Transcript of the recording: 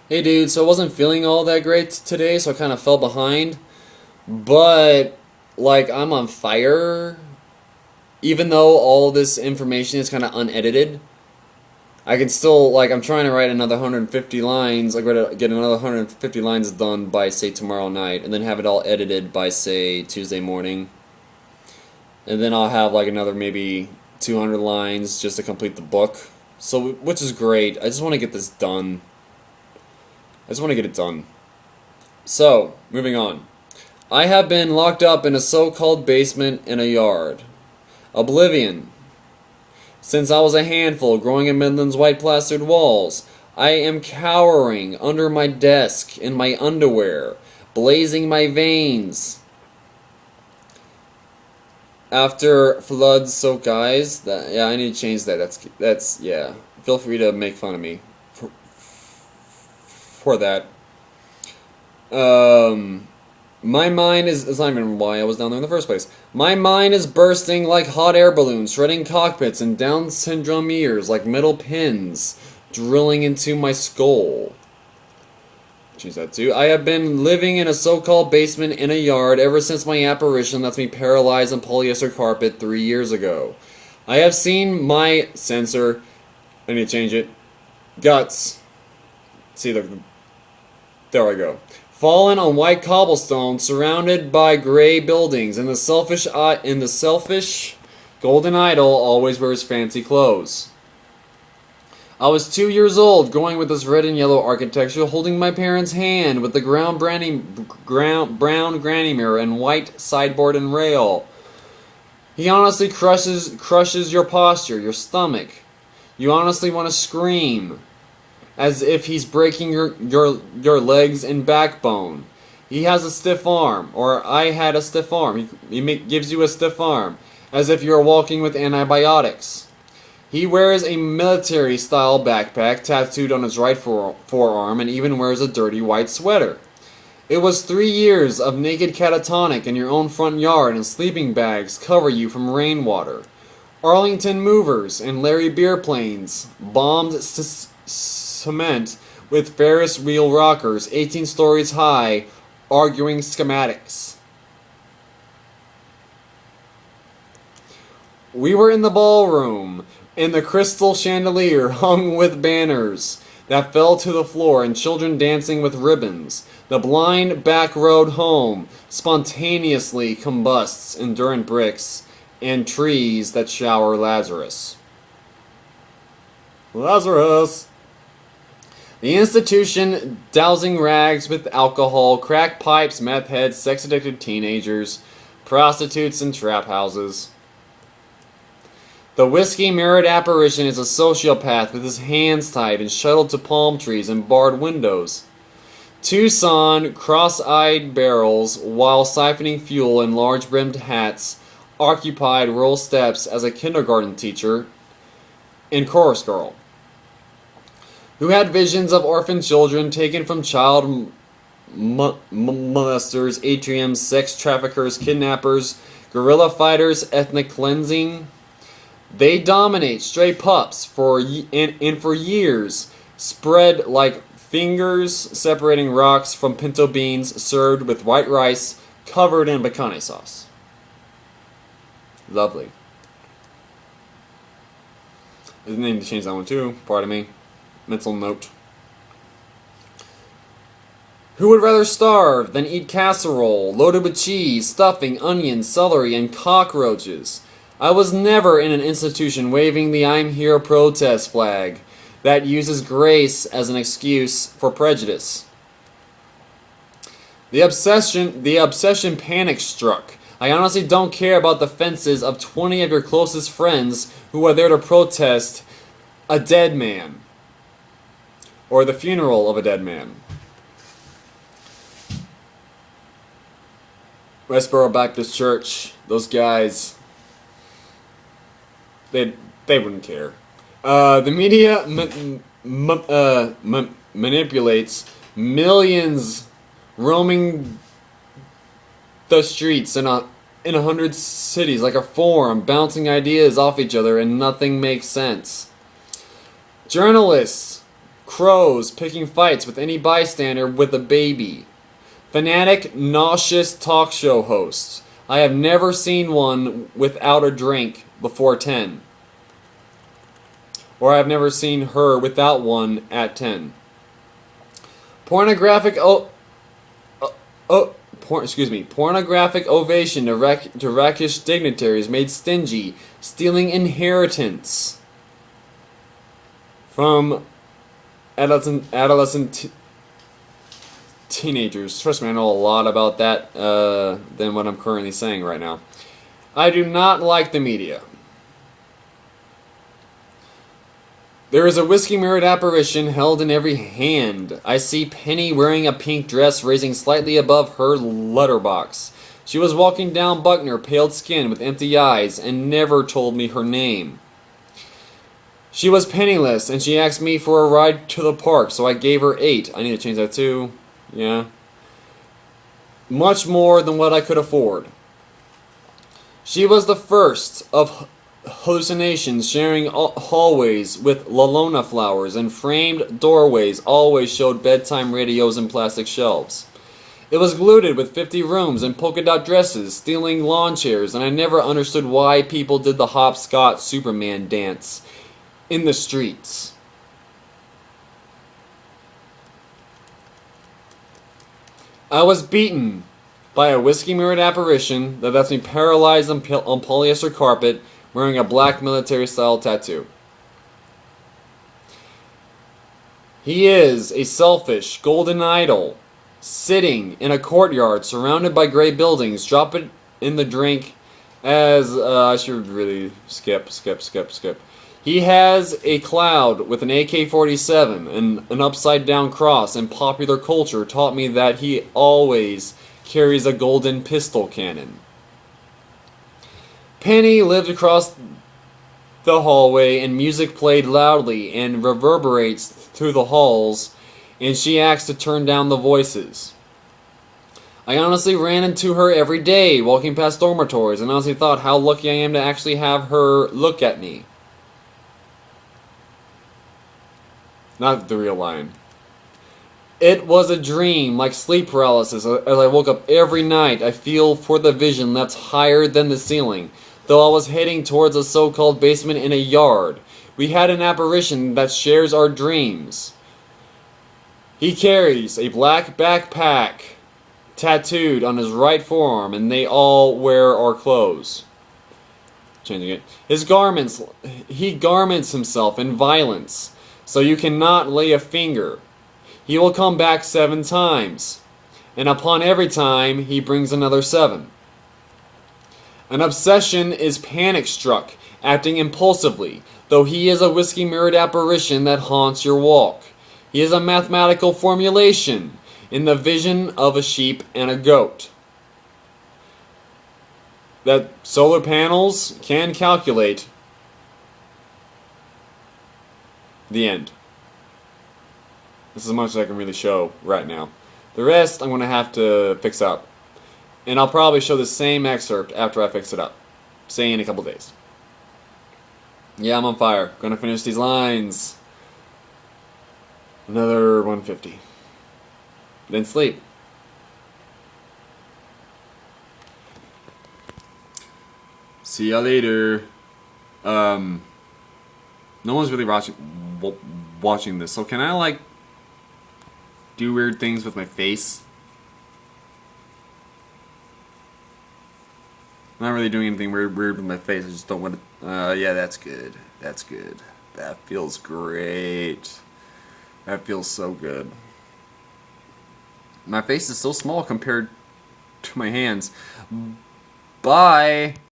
Hey dude, so I wasn't feeling all that great today, so I kind of fell behind. But, like, I'm on fire. Even though all this information is kind of unedited, I can still, like, I'm trying to write another 150 lines. I'm going to get another 150 lines done by, say, tomorrow night, and then have it all edited by, say, Tuesday morning. And then I'll have, like, another maybe 200 lines just to complete the book. So, which is great. I just want to get this done. I just want to get it done. So, moving on. I have been locked up in a so-called basement in a yard. Oblivion. Since I was a handful growing in Midland's white plastered walls, I am cowering under my desk in my underwear, blazing my veins. After floods soak eyes, yeah, I need to change that. That's yeah. Feel free to make fun of me for that. My mind is, it's not even why I was down there in the first place. My mind is bursting like hot air balloons, shredding cockpits and Down syndrome ears like metal pins, drilling into my skull. Change that too. I have been living in a so-called basement in a yard ever since my apparition left me paralyzed on polyester carpet 3 years ago. I have seen my censor. I need to change it. Guts. See, there I go. Fallen on white cobblestone, surrounded by gray buildings, and the selfish golden idol always wears fancy clothes. I was 2 years old, going with this red and yellow architecture, holding my parents' hand with the brown granny mirror and white sideboard and rail. He honestly crushes your posture, your stomach. You honestly want to scream, as if he's breaking your legs and backbone. He has a stiff arm, or I had a stiff arm. He gives you a stiff arm, as if you're walking with antibiotics. He wears a military-style backpack tattooed on his right forearm and even wears a dirty white sweater. It was 3 years of naked catatonic in your own front yard, and sleeping bags cover you from rainwater. Arlington movers and Larry beer planes bombed cement with Ferris wheel rockers 18 stories high, arguing schematics. We were in the ballroom, and the crystal chandelier hung with banners that fell to the floor and children dancing with ribbons. The blind back road home spontaneously combusts endurant bricks and trees that shower Lazarus. Lazarus! The institution dousing rags with alcohol, crack pipes, meth heads, sex-addicted teenagers, prostitutes, and trap houses. The whiskey-mirrored apparition is a sociopath with his hands tied and shuttled to palm trees and barred windows. Tucson cross-eyed barrels while siphoning fuel in large-brimmed hats occupied rural steps as a kindergarten teacher and chorus girl, who had visions of orphan children taken from child molesters, atriums, sex traffickers, kidnappers, guerrilla fighters, ethnic cleansing. They dominate stray pups for years, spread like fingers separating rocks from pinto beans served with white rice covered in picante sauce. Lovely. I need to change that one too, pardon me. Mental note. Who would rather starve than eat casserole loaded with cheese, stuffing, onions, celery, and cockroaches? I was never in an institution waving the I'm Here protest flag that uses grace as an excuse for prejudice. The obsession panic struck. I honestly don't care about the fences of 20 of your closest friends who are there to protest a dead man, or the funeral of a dead man. Westboro Baptist Church, those guys, they wouldn't care. The media manipulates millions roaming the streets in 100 cities like a forum, bouncing ideas off each other, and nothing makes sense. Journalists Crows picking fights with any bystander with a baby. Fanatic, nauseous talk show hosts. I have never seen one without a drink before 10. Or I've never seen her without one at 10. Pornographic pornographic ovation to rakish dignitaries made stingy, stealing inheritance from adolescent teenagers. Trust me, I know a lot about that than what I'm currently saying right now. I do not like the media. There is a whiskey-mirrored apparition held in every hand. I see Penny wearing a pink dress raising slightly above her letterbox. She was walking down Buckner, pale skin with empty eyes, and never told me her name. She was penniless, and she asked me for a ride to the park, so I gave her 8. I need to change that too. Yeah. Much more than what I could afford. She was the first of hallucinations, sharing hallways with lalona flowers, and framed doorways always showed bedtime radios and plastic shelves. It was glutted with 50 rooms and polka dot dresses, stealing lawn chairs, and I never understood why people did the hopscotch Superman dance in the streets. I was beaten by a whiskey-mirrored apparition that left me paralyzed on polyester carpet, wearing a black military-style tattoo. He is a selfish golden idol, sitting in a courtyard surrounded by gray buildings. Drop it in the drink as... I should really skip. He has a cloud with an AK-47 and an upside-down cross, and popular culture taught me that he always carries a golden pistol cannon. Penny lived across the hallway, and music played loudly and reverberates through the halls, and she asks to turn down the voices. I honestly ran into her every day, walking past dormitories, and honestly thought how lucky I am to actually have her look at me. Not the real line. It was a dream, like sleep paralysis. As I woke up every night, I feel for the vision that's higher than the ceiling, though I was heading towards a so-called basement in a yard. We had an apparition that shares our dreams. He carries a black backpack tattooed on his right forearm, and they all wear our clothes. Changing it. He garments himself in violence, so you cannot lay a finger. He will come back 7 times, and upon every time, he brings another 7. An obsession is panic-struck, acting impulsively, though he is a whiskey-mirrored apparition that haunts your walk. He is a mathematical formulation in the vision of a sheep and a goat that solar panels can calculate. The end. This is as much as I can really show right now. The rest I'm going to have to fix up. And I'll probably show the same excerpt after I fix it up. Say in a couple days. Yeah, I'm on fire. Gonna finish these lines. Another 150. Then sleep. See ya later. No one's really watching this, so can I like do weird things with my face? I'm not really doing anything weird with my face. I just don't want to. Yeah, that's good. That's good. That feels great. That feels so good. My face is so small compared to my hands. Bye.